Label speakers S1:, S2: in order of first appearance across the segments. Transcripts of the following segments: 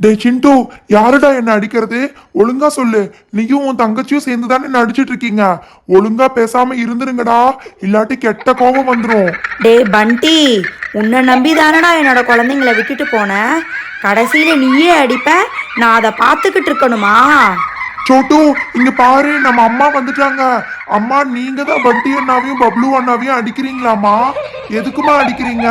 S1: டே சிண்டு, யாருடா என்ன அடிக்கிறது? ஒழுங்கா சொல்லு. நீயும் உன் தங்கச்சியும் சேர்ந்து தானே என்ன அடிச்சிட்டு இருக்கீங்க. ஒழுங்கா பேசாம இருந்துருங்கடா, இல்லாட்டி கெட்ட கோபம் வந்துடும்.
S2: டே பண்டி, உன்னை நம்பி தானடா என்னோட குழந்தைங்கள விட்டுட்டு போனேன். கடைசியில நீயே அடிப்ப, நான் அதை பார்த்துக்கிட்டு இருக்கணுமா?
S1: சோட்டு, இங்க பாரு, நம்ம அம்மா வந்துட்டாங்க. அம்மா, நீங்க தான் பண்டி அண்ணாவையும் பப்ளு அண்ணாவையும் அடிக்கிறீங்களாமா? எதுக்குமா அடிக்கிறீங்க?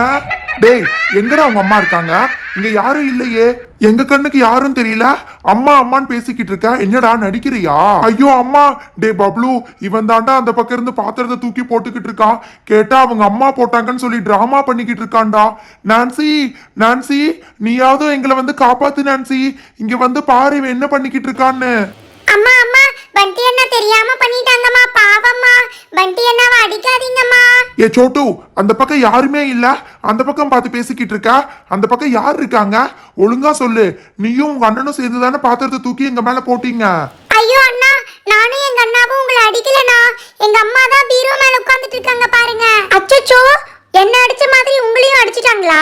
S1: டேய், எங்கடா அவங்க அம்மா இருக்காங்க? இங்க யாரும் இல்லையே. எங்க கண்ணுக்கு யாரும் தெரியல. அம்மா அம்மான்னு பேசிக்கிட்டு இருக்க, என்னடா நடிக்கிறியா? ஐயோ அம்மா. டே பப்ளு, இவன் தாண்டா அந்த பக்கம் இருந்து பாத்திரத்தை தூக்கி போட்டுக்கிட்டு இருக்கான். கேட்டா அவங்க அம்மா போட்டாங்கன்னு சொல்லி டிராமா பண்ணிக்கிட்டு இருக்கான்டா. நான்சி, நான்சி, நீயாவது எங்களை வந்து காப்பாத்து நான்சி. இங்க வந்து பாரு இவன் என்ன பண்ணிக்கிட்டு இருக்கான்னு.
S3: அம்மா அம்மா, பண்டி அண்ணா தெரியாம பண்ணிட்டாங்கம்மா, பாவம்மா. பண்டி அண்ணாவை அடிக்காதீங்கம்மா.
S1: ஏ சோட்டு, அந்த பக்கம் யாருமே இல்ல. அந்த பக்கம் பார்த்து பேசிக்கிட்டு இருக்கா. அந்த பக்கம் யார் இருக்காங்க? ஒழுங்கா சொல்லு. நீயும் உங்க அண்ணனும் சேர்ந்து தானே பாத்திரத்தை தூக்கி எங்க மேல போட்டீங்க.
S3: ஐயோ அண்ணா, நானும் எங்க அண்ணாவும் உங்களை அடிக்கலண்ணா. எங்க அம்மா தான் பீரோ மேல உட்கார்ந்துட்டு இருக்காங்க பாருங்க. அச்சச்சோ, என்ன அடிச்ச மாதிரி உங்களையும் அடிச்சிட்டாங்களா?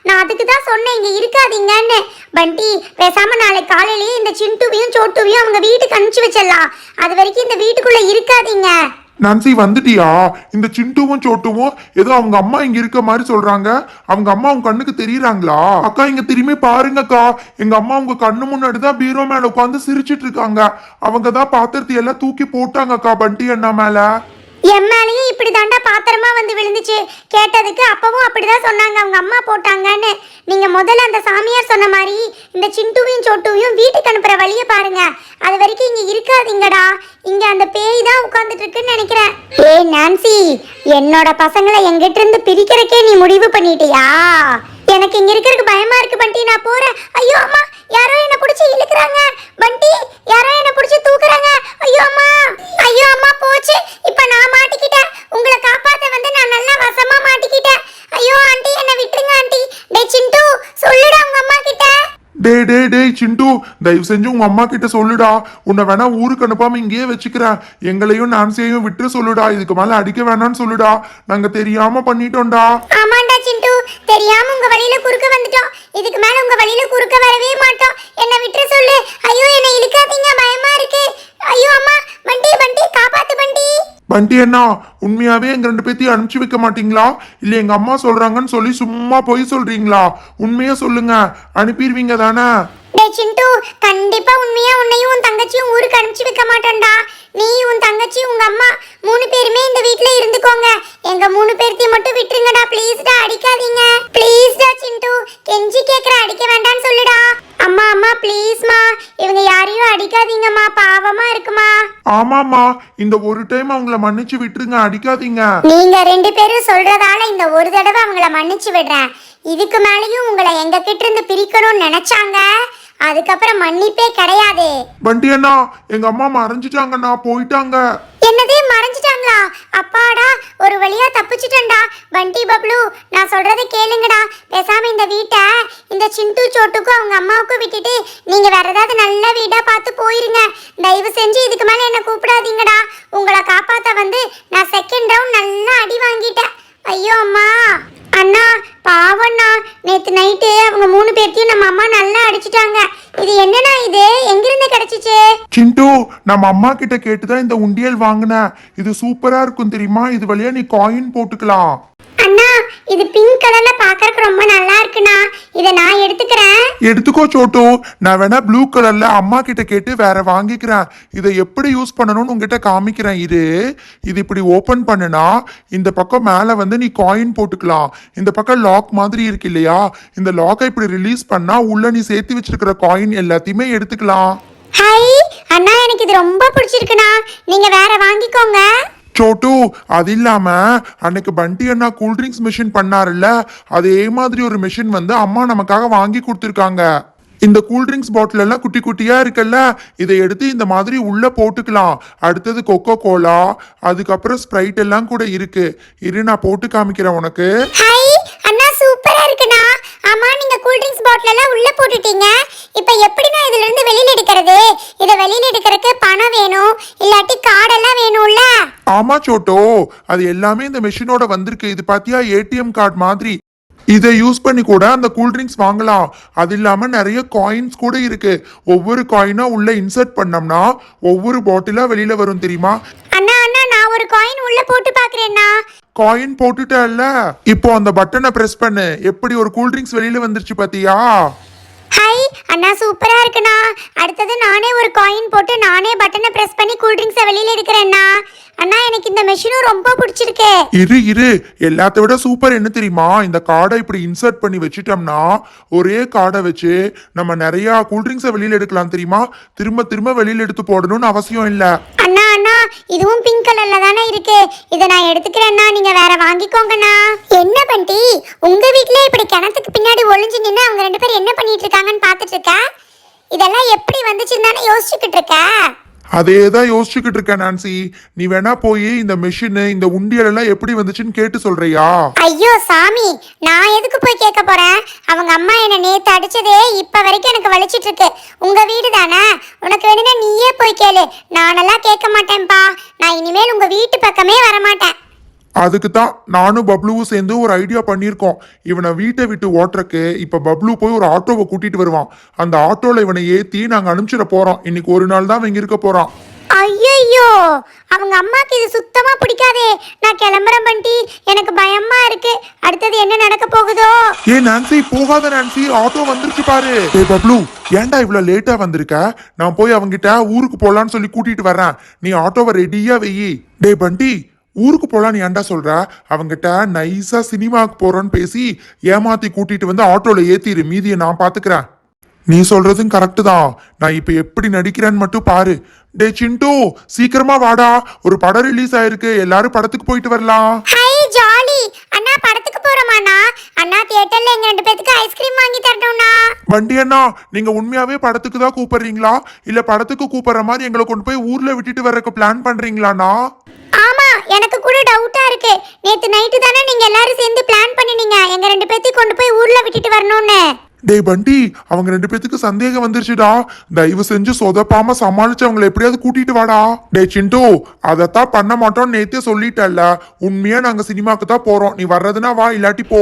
S3: நான் அதுக்கு தான் சொன்னேன் இங்க இருக்காதீங்கன்னு. பண்டி, பேசாம நாளை காலையிலேயே இந்த சிண்டுவையும் சோட்டுவையும் அவங்க வீட்டுக்கு அனுப்பிச்சு வச்சிடலாம். அது வரைக்கும் இந்த வீட்டுக்குள்ள இருக்காதீங்க.
S1: நான்சி, வந்துட்டியா? இந்த சிண்டுவும் சோட்டுவும் ஏதோ அவங்க அம்மா இங்க இருக்க மாதிரி சொல்றாங்க. அவங்க அம்மா உங்க கண்ணுக்கு தெரியறாங்களா? அக்கா, இங்க திரும்பி பாருங்கக்கா. எங்க அம்மா உங்க கண்ணு முன்னாடி தான் பீரோ மேல உட்காந்து சிரிச்சிட்டு இருக்காங்க. அவங்க தான் பாத்திரத்தை எல்லாம் தூக்கி போட்டாங்கக்கா பண்டி அண்ணா மேல.
S3: என் மேலேயும் இப்படி தாண்டா பாத்திரமா வந்து விழுந்துச்சு. கேட்டதுக்கு அப்பவும் அப்படிதான் சொன்னாங்க, அவங்க அம்மா போட்டாங்கன்னு. நீங்க முதல்ல அந்த சாமியார் சொன்ன மாதிரி இந்த சிண்டுவையும் சோட்டுவையும் வீட்டுக்கு அனுப்புற வழியை பாருங்க. அது வரைக்கும் இங்க இருக்காதீங்கடா. இங்க அந்த பேய் தான் உட்கார்ந்துட்டு இருக்குன்னு நினைக்கிறேன். ஏய் நான்சி, என்னோட பசங்களை எங்கிட்ட இருந்து பிரிக்கிறக்கே நீ முடிவு பண்ணிட்டியா? எனக்கு இங்க இருக்கிறதுக்கு பயமா இருக்கு பண்டி, நான் போறேன். ஐயோ அம்மா, யாரோ என்ன பிடிச்சி இழுக்குறாங்க. பண்டி, யாரோ என்ன பிடிச்சி தூக்குறாங்க. ஐயோ அம்மா, ஐயோ அம்மா, போச்சு. இப்ப நான் மாட்டிக்கிட்டேன். உங்களை காப்பாத்த வந்து நான் நல்லா வசமா மாட்டிக்கிட்டேன். ஐயோ ஆண்டி, என்ன விட்டுருங்க ஆண்டி. டே சிண்டு, சொல்லுடா உங்க அம்மா கிட்ட.
S1: டே சிண்டு, தயவு செஞ்சு உங்க அம்மா கிட்ட சொல்லுடா. உன்னை வேணா ஊருக்கு அனுப்பாம இங்கேயே வச்சுக்கிறேன். எங்களையும் நான்சியையும் விட்டு சொல்லுடா. இதுக்கு மேல அடிக்க வேணாம்னு சொல்லுடா. நாங்க தெரியாம பண்ணிட்டோம்டா.
S3: ஆமாண்டா சிண்டு, தெரியாம உங்க வழியில குறுக்க வந்துட்டோம். இதுக்கு மேல உங்க வழியில குறுக்க வரவே மாட்டோம். என்ன விட்டு சொல்லு. ஐயோ, என்ன இழுக்காதீங்க, பயமா இருக்கு. ஐயோ அம்மா, பண்டி பண்டி, காப்பாத்து பண்டி.
S1: பண்டி அண்ணா, உண்மையாவே எங்க ரெண்டு பேத்தையும் அனுப்பிச்சு வைக்க மாட்டீங்களா? இல்ல எங்க அம்மா சொல்றாங்கன்னு சொல்லி சும்மா போய் சொல்றீங்களா? உண்மையா சொல்லுங்க, அனுப்பிடுவீங்க தானே?
S3: டே சிண்டு, கண்டிப்பா உண்மையா உன்னையும் உன் தங்கச்சியும் ஊருக்கு அனுப்பிச்சு வைக்க மாட்டோம்டா. நீ, உன் தங்கச்சி, உங்க அம்மா 3 பேருமே இந்த வீட்ல இருந்துக்கோங்க. எங்க 3 பேர்த்தையும் மட்டும் விட்டுருங்கடா. ப்ளீஸ்டா, அடிக்காதீங்க. ப்ளீஸ்டா சிண்டு, கெஞ்சி கேக்குற, அடிக்க வேண்டாம்னு சொல்லுடா. அம்மா அம்மா, ப்ளீஸ்மா, இவங்க யாரையும் அடிக்காதீங்கம்மா, பாவமா இருக்குமா.
S1: ஆமாமா, இந்த ஒரு டைம் அவங்கள மன்னிச்சு விட்டுருங்க, அடிக்காதீங்க.
S3: நீங்க 2 பேரும் சொல்றதால இந்த ஒரு தடவை அவங்கள மன்னிச்சு விடுறேன். இதுக்கு மேலேயும் உங்களை எங்க கிட்ட இருந்து பிரிக்கணும்னு நினைச்சாங்க, அதுக்கப்புறம் மன்னிப்பே கிடையாது.
S1: பண்டி அண்ணா, எங்க அம்மா மறைஞ்சிட்டாங்கண்ணா, போயிட்டாங்க.
S3: என்னதே மறைஞ்சிட்டாங்களா? அப்பாடா, ஒரு வழியா தப்பிச்சிட்டேன்டா. பண்டி பப்ளு, நான் சொல்றதை கேளுங்கடா. பேசாம இந்த வீட்டை இந்த சிண்டு சோட்டுக்கும் அவங்க அம்மாவுக்கும் விட்டுட்டு நீங்க வேற ஏதாவது நல்ல வீடா பார்த்து போயிருங்க. தயவு செஞ்சு இதுக்கு மேல என்ன கூப்பிடாதீங்கடா. உங்களை காப்பாத்த வந்து நான் செகண்ட் ரவுண்ட் நல்லா அடி வாங்கிட்டேன். ஐயோ அம்மா. அண்ணா, பாவண்ணா, நேத்து நைட்டு அவங்க 3 பேர்த்தையும் நம்ம அம்மா நல்லா அடிச்சிட்டாங்க. இது என்னன்னா, இது எங்கிருந்து கிடைச்சிச்சு?
S1: சிண்டு, நம்ம அம்மா கிட்ட கேட்டுதான் இந்த உண்டியல் வாங்கினேன். இது சூப்பரா இருக்கும் தெரியுமா? இது வழியா நீ காயின் போட்டுக்கலாம்.
S3: அண்ணா, இது பிங்க் கலர்ல பாக்கறதுக்கு ரொம்ப நல்லா இருக்குண்ணா. இதை நான் எடுத்துக்கிறேன்.
S1: எடுத்துக்கோ சோட்டு. நான் வேணா ப்ளூ கலர்ல அம்மா கிட்ட கேட்டு வேற வாங்கிக்கிறேன். இதை எப்படி யூஸ் பண்ணணும்னு உங்ககிட்ட காமிக்கிறேன். இது இப்படி ஓபன் பண்ணுனா இந்த பக்கம் மேல வந்து நீ காயின் போட்டுக்கலாம். இந்த பக்கம் லாக் மாதிரி இருக்கு இல்லையா? இந்த லாக்கை இப்படி ரிலீஸ் பண்ணா உள்ள நீ சேர்த்து வச்சிருக்கிற காயின் எல்லாத்தையுமே எடுத்துக்கலாம்.
S3: ஹை அண்ணா, எனக்கு இது ரொம்ப பிடிச்சிருக்குண்ணா. நீங்க வேற வாங்கிக்கோங்க.
S1: சோட்டு, அது இல்லாம அன்னைக்கு பண்டி அண்ணா கூல்ட்ரிங்க்ஸ் மிஷின் பண்ணாருல்ல, அதே மாதிரி ஒரு மிஷின் வந்து அம்மா நமக்காக வாங்கி கொடுத்துருக்காங்க. இந்த கூல்ட்ரிங்க்ஸ் பாட்டில் எல்லாம் குட்டி குட்டியா இருக்குல்ல, இதை எடுத்து இந்த மாதிரி உள்ள போட்டுக்கலாம். அடுத்தது கொக்கோ கோலா, அதுக்கப்புறம் ஸ்ப்ரைட் எல்லாம் கூட இருக்கு. இரு, நான் போட்டு காமிக்கிறேன் உனக்கு.
S3: ஹை அண்ணா, சூப்பரா இருக்குண்ணா. ஆமா, நீங்க கூல் ட்ரிங்க்ஸ் பாட்டில் எல்லாம் உள்ள போட்டுட்டீங்க. இப்போ எப்படிண்ணா இதுல இருந்து வெளியில எடுக்கிறது? இதை வெளியில எடுக்கிறதுக்கு பணம் வேணும், இல்லாட்டி கார்டெல்லாம் வேணும்ல?
S1: ஆமா சோட்டோ, அது எல்லாமே இந்த மெஷினோட வந்திருக்கு. இது பாத்தியா, ஏடிஎம் கார்டு மாதிரி. இதை யூஸ் பண்ணி கூட அந்த கூல் ட்ரிங்க்ஸ் வாங்கலாம். அது இல்லாம நிறைய காயின்ஸ் கூட இருக்கு. ஒவ்வொரு காயினா உள்ள இன்சர்ட் பண்ணோம்னா ஒவ்வொரு பாட்டிலா வெளியில வரும் தெரியுமா?
S3: அண்ணா அண்ணா நான் ஒரு காயின் உள்ள போட்டு பாக்குறேன்னா.
S1: காயின் போட்டுட்டல்ல, இப்போ அந்த பட்டனை பிரஸ் பண்ணு. எப்படி ஒரு கூல் ட்ரிங்க்ஸ் வெளியில வந்துருச்சு பாத்தியா?
S3: ஹை அண்ணா சூப்பரா இருக்குண்ணா. அடுத்தது நானே ஒரு காயின் போட்டு நானே பட்டனை பிரஸ் பண்ணி கூல் ட்ரிங்க்ஸை வெளியில எடுக்கிறேன்னா. அண்ணா எனக்கு இந்த மெஷினும் ரொம்ப பிடிச்சிருக்கு.
S1: இரு எல்லாத்த விட சூப்பர் என்ன தெரியுமா? இந்த கார்டை இப்படி இன்சர்ட் பண்ணி வச்சுட்டோம்னா ஒரே கார்டை வச்சு நம்ம நிறைய கூல்ட்ரிங்க்ஸை வெளியில எடுக்கலாம் தெரியுமா? திரும்ப திரும்ப வெளியில எடுத்து போடணும்னு அவசியம் இல்ல.
S3: அண்ணா அண்ணா இதுவும் பிங்க் கலர்ல தானே இருக்கு. இதை நான் எடுத்துக்கிறேன்னா, நீங்க வேற வாங்கிக்கோங்கண்ணா. என்ன பண்டி உங்க வீட்லயே இப்படி கிணத்துக்கு பின்னாடி ஒளிஞ்சு நின்று அவங்க 2 பேரும் என்ன பண்ணிட்டு இருக்காங்கன்னு பாத்துட்டு இருக்க? இதெல்லாம் எப்படி வந்துச்சுன்னு தானே யோசிச்சுக்கிட்டு இருக்க?
S1: அதே தான் யோசிச்சுக்கிட்டு இருக்கேன் நான்சி. நீ வேணா போய் இந்த மெஷின் இந்த உண்டியல் எல்லாம் எப்படி வந்துச்சுன்னு கேட்டு சொல்றியா?
S3: ஐயோ சாமி, நான் எதுக்கு போய் கேட்க போறேன்? அவங்க அம்மா என்ன நேத்து அடிச்சதே இப்ப வரைக்கும் எனக்கு வலிச்சிட்டு இருக்கு. உங்க வீடு தானே, உனக்கு வேணும்னா நீயே போய் கேளு. நானெல்லாம் கேட்க மாட்டேன்ப்பா. நான் இனிமேல் உங்க வீட்டு பக்கமே வரமாட்டேன்.
S1: அதுக்கு தான் நானும் பப்ளுவும் சேர்ந்து ஒரு ஐடியா பண்ணியிருக்கோம். இவனை வீட்டை விட்டு ஓட்டுறக்கு இப்ப பப்ளு போய் ஒரு ஆட்டோவை கூட்டிட்டு வருவான். அந்த ஆட்டோல இவனை ஏத்தி நாங்க அனுப்பிச்சிட போறோம். இன்னைக்கு ஒரு நாள் தான் இங்க இருக்க போறான்.
S3: ஐயோ, அவங்க அம்மாக்கு இது சுத்தமா பிடிக்காதே. நான் கிளம்புறேன் பண்டி, எனக்கு பயமா இருக்கு. அடுத்தது என்ன நடக்க போகுதோ?
S1: ஏ நான்சி, போகாத நான்சி, ஆட்டோ வந்துருச்சு பாரு. ஏ பப்ளு, ஏன்டா இவ்வளவு லேட்டா வந்திருக்க? நான் போய் அவங்கிட்ட ஊருக்கு போலான்னு சொல்லி கூட்டிட்டு வர்றேன். நீ ஆட்டோவை ரெடியா வெயி. டே பண்டி, ஊருக்கு போலாம் நீ ஏன்டா சொல்ற? அவங்கிட்ட நைஸா சினிமாவுக்கு போறோன்னு பேசி ஏமாத்தி கூட்டிட்டு வந்து ஆட்டோல ஏத்திரு. மீதியை நான் பாத்துக்கிறேன். நீ சொல்றதும் கரெக்டு தான். நான் இப்ப எப்படி நடிக்கிறேன்னு மட்டும் பாரு. டே சிண்டு, சீக்கிரமா வாடா, ஒரு படம் ரிலீஸ் ஆயிருக்கு. எல்லாரும் படத்துக்கு போயிட்டு வரலாம்.
S3: Hi jolly. அண்ணா படத்துக்கு போறோமாண்ணா? அண்ணா தியேட்டர்ல எங்க 2 பேத்துக்கு ஐஸ்கிரீம் வாங்கி தரணும்னா.
S1: வண்டி அண்ணா, நீங்க உண்மையாவே படத்துக்கு தான் கூப்பிடுறீங்களா இல்ல படத்துக்கு கூப்பிடுற மாதிரி எங்களை கொண்டு போய் ஊர்ல விட்டுட்டு வர்றதுக்கு பிளான் பண்றீங்களாண்ணா?
S3: ஆமா, எனக்கு கூட டவுட்டா இருக்கு. நேத்து நைட்டு தானே நீங்க எல்லாரும் சேர்ந்து பிளான் பண்ணினீங்க எங்க 2 பேத்தையும் கொண்டு போய் ஊர்ல விட்டுட்டு வரணும்னு.
S1: டேய் பண்டி, அவங்க 2 பேத்துக்கு சந்தேகம் வந்துருச்சுடா. தயவு செஞ்சு சொதப்பாம சமாளிச்சு அவங்களை எப்படியாவது கூட்டிட்டு வாடா. டே சிண்டு, அதத்தான் பண்ண மாட்டோம் நேத்தே சொல்லிட்டல்ல. உண்மையா நாங்க சினிமாக்கு தான் போறோம். நீ வர்றதுனா வா, இல்லாட்டி போ.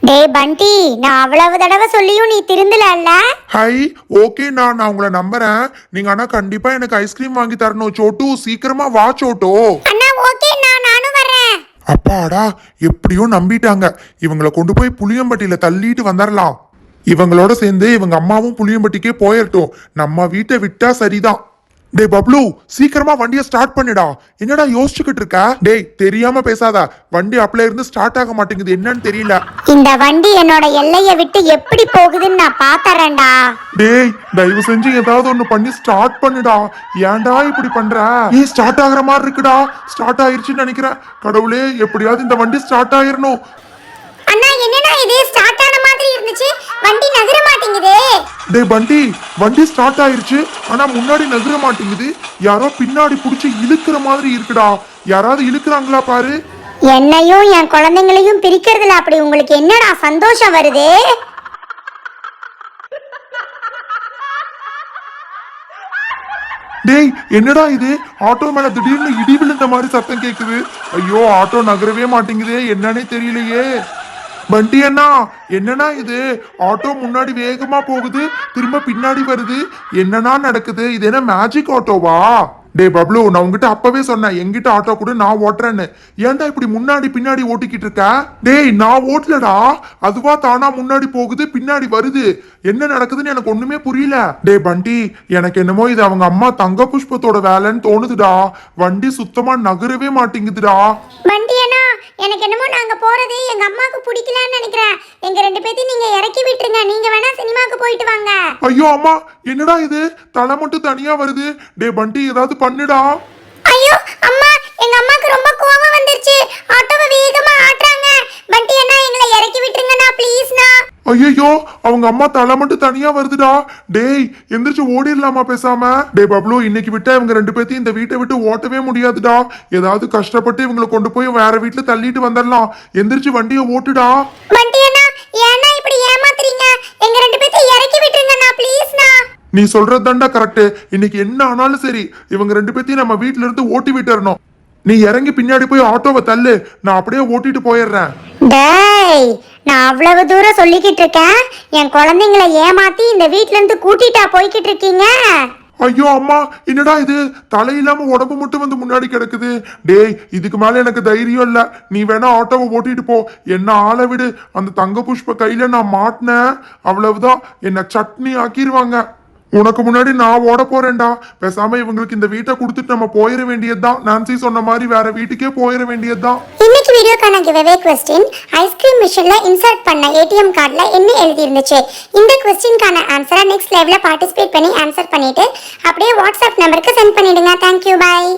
S3: டேய் பண்டி, நான் அவ்வளவு தடவை சொல்லியும் நீ திருந்தலல்ல.
S1: ஹை ஓகே, நான் உங்களை நம்புறேன். நீங்க ஆனா கண்டிப்பா எனக்கு ஐஸ்கிரீம் வாங்கி தரணும். சோட்டு சீக்கிரமா வா சோட்டு.
S3: அண்ணா ஓகே, நானும் வரேன்.
S1: அப்பாடா, எப்படியோ நம்பிட்டாங்க. இவங்களை கொண்டு போய் புளியம்பட்டியில தள்ளிட்டு வந்துடலாம். இவங்களோட சேர்ந்து இவங்க அம்மாவும் புளியம்பட்டிக்கே போயிரட்டும். நம்ம வீட்டை விட்டா சரிதான். டே பப்ளு, சீக்கிரமா வண்டியை ஸ்டார்ட் பண்ணிடா. என்னடா யோசிச்சுக்கிட்டு இருக்க? டேய் தெரியாம பேசாத. வண்டி அப்பல இருந்து ஸ்டார்ட் ஆக மாட்டேங்குது, என்னன்னு தெரியல.
S3: இந்த வண்டி என்னோட எல்லையை விட்டு எப்படி போகுதுன்னு நான் பாத்தறேன்டா.
S1: டேய் தயவு செஞ்சு ஏதாவது ஒண்ணு பண்ணி ஸ்டார்ட் பண்ணுடா. ஏன்டா இப்படி பண்ற? நீ ஸ்டார்ட் ஆகுற மாதிரி இருக்குடா. ஸ்டார்ட் ஆயிருச்சுன்னு நினைக்கிறேன். கடவுளே, எப்படியாவது இந்த வண்டி ஸ்டார்ட் ஆயிரணும்.
S3: அண்ணா என்னடா இது ஸ்டார்ட் ஆன மாதிரி இருந்துச்சு, வண்டி நகர மாட்டேங்குதே.
S1: டேய் பண்டி, வண்டி ஸ்டார்ட் ஆயிருச்சு, ஆனா முன்னாடி நகர மாட்டேங்குது. யாரோ பின்னாடி புடிச்சு இழுக்கிற மாதிரி இருக்குடா. யாராவது இழுக்கிறாங்களா பாரு.
S3: என்னையும் என் குழந்தைங்களையும் பிரிக்கிறதுல அப்படி உங்களுக்கு என்னடா சந்தோஷம் வருது?
S1: டேய் என்னடா இது? ஆட்டோ மேல திடீர்னு இடி விழுந்த மாதிரி சத்தம் கேக்குது. ஐயோ, ஆட்டோ நகரவே மாட்டேங்குதே, என்னன்னே தெரியலையே. பண்டி அண்ணா, என்னன்னா இது? ஆட்டோ முன்னாடி வேகமா போகுது, திரும்ப பின்னாடி வருது. என்னன்னா நடக்குது? இது என்ன மேஜிக் ஆட்டோவா? டே பப்ளு, நான் உங்ககிட்ட அப்பவே சொன்னேன் எங்கிட்ட ஆட்டோ கூட நான் ஓட்டுறேன்னு. ஏன்டா இப்படி முன்னாடி பின்னாடி ஓட்டிக்கிட்டு இருக்க? டேய் நான் ஓட்டலடா, அதுவா தானா முன்னாடி போகுது பின்னாடி வருது. என்ன நடக்குதுன்னு எனக்கு ஒண்ணுமே புரியல. டே பண்டி, எனக்கு என்னமோ இது அவங்க அம்மா தங்க புஷ்பத்தோட வேலைன்னு தோணுதுடா. வண்டி சுத்தமா நகரவே மாட்டேங்குதுடா.
S3: வண்டி அண்ணா, எனக்கு என்னமோ நாங்க போறது எங்க அம்மாக்கு பிடிக்கலன்னு நினைக்கிறேன். எங்க 2 பேத்தையும் நீங்க இறக்கி விட்டுருங்க. நீங்க வேணா சினிமாக்கு போயிட்டு வாங்க.
S1: ஐயோ அம்மா, என்னடா இது? தலை மட்டும் தனியா வருது. டே பண்டி, ஏதாவது பண்ணுடா.
S3: ஐயோ அம்மா, எங்க அம்மாக்கு ரொம்ப கோவம் வந்துருச்சு. ஆட்டோவை வேகமா ஆட்றாங்க. வண்டி அண்ணா, எங்களை இறக்கி விட்டுருங்கண்ணா ப்ளீஸ்ண்ணா.
S1: ஐயோ, அவங்க அம்மா தலை மட்டும் தனியா வருதுடா. டேய் எந்திரிச்சு ஓடிடலாமா பேசாம? டே பப்ளு, இன்னைக்கு விட்டா இவங்க 2 பேத்தையும் இந்த வீட்டை விட்டு ஓட்டவே முடியாதுடா. ஏதாவது கஷ்டப்பட்டு இவங்களை கொண்டு போய் வேற வீட்டுல தள்ளிட்டு வந்துடலாம். எந்திரிச்சு வண்டியை ஓட்டுடா.
S3: வண்டி அண்ணா, ஏன்னா இப்படி ஏமாத்துறீங்க? எங்க 2 பேத்தையும் இறக்கி விட்டுருங்கண்ணா ப்ளீஸ்ண்ணா.
S1: நீ சொல்றது தான்டா கரெக்ட். இன்னைக்கு என்ன ஆனாலும் சரி, இவங்க 2 பேத்தையும் நம்ம வீட்டுல இருந்து ஓட்டி விட்டுறணும். நீ இறங்கி பின்னாடி போய் ஆட்டோவை தள்ளு, நான் அப்படியே ஓட்டிட்டு போயிடுறேன்.
S3: டேய், நான் அவ்வளவு தூரம் சொல்லிக்கிட்டு இருக்கேன், என் குழந்தைங்களை ஏமாத்தி இந்த வீட்ல இருந்து கூட்டிட்டா போய்கிட்டு இருக்கீங்க?
S1: ஐயோ அம்மா, என்னடா இது, தலையில்லாம உடம்பு மட்டும் வந்து முன்னாடி கிடக்குது. டேய், இதுக்கு மேல எனக்கு தைரியம் இல்ல, நீ வேணா ஆட்டோவை ஓட்டிட்டு போ, என்ன ஆள விடு. அந்த தங்க புஷ்ப கையில நான் மாட்டினேன், அவ்வளவுதான், என்ன சட்னி ஆக்கிடுவாங்க. உனக்கு முன்னாடி நான் ஓட போறேன்டா. பேசாம இவங்களுக்கு இந்த வீட்டை கொடுத்துட்டு நம்ம போயிட வேண்டியதுதான். நான்சி சொன்ன மாதிரி வேற வீட்டுக்கே போயிட வேண்டியதுதான்.
S3: இன்னைக்கு வீடியோக்கான கிவ்அவே क्वेश्चन, ஐஸ்கிரீம் மிஷின்ல இன்சர்ட் பண்ண ஏடிஎம் கார்டுல என்ன எழுதி இருந்துச்சு? இந்த क्वेश्चनக்கான ஆன்சரை நெக்ஸ்ட் லைவ்ல பார்ட்டிசிபேட் பண்ணி ஆன்சர் பண்ணிட்டு அப்படியே வாட்ஸ்அப் நம்பருக்கு சென்ட் பண்ணிடுங்க. Thank you, by.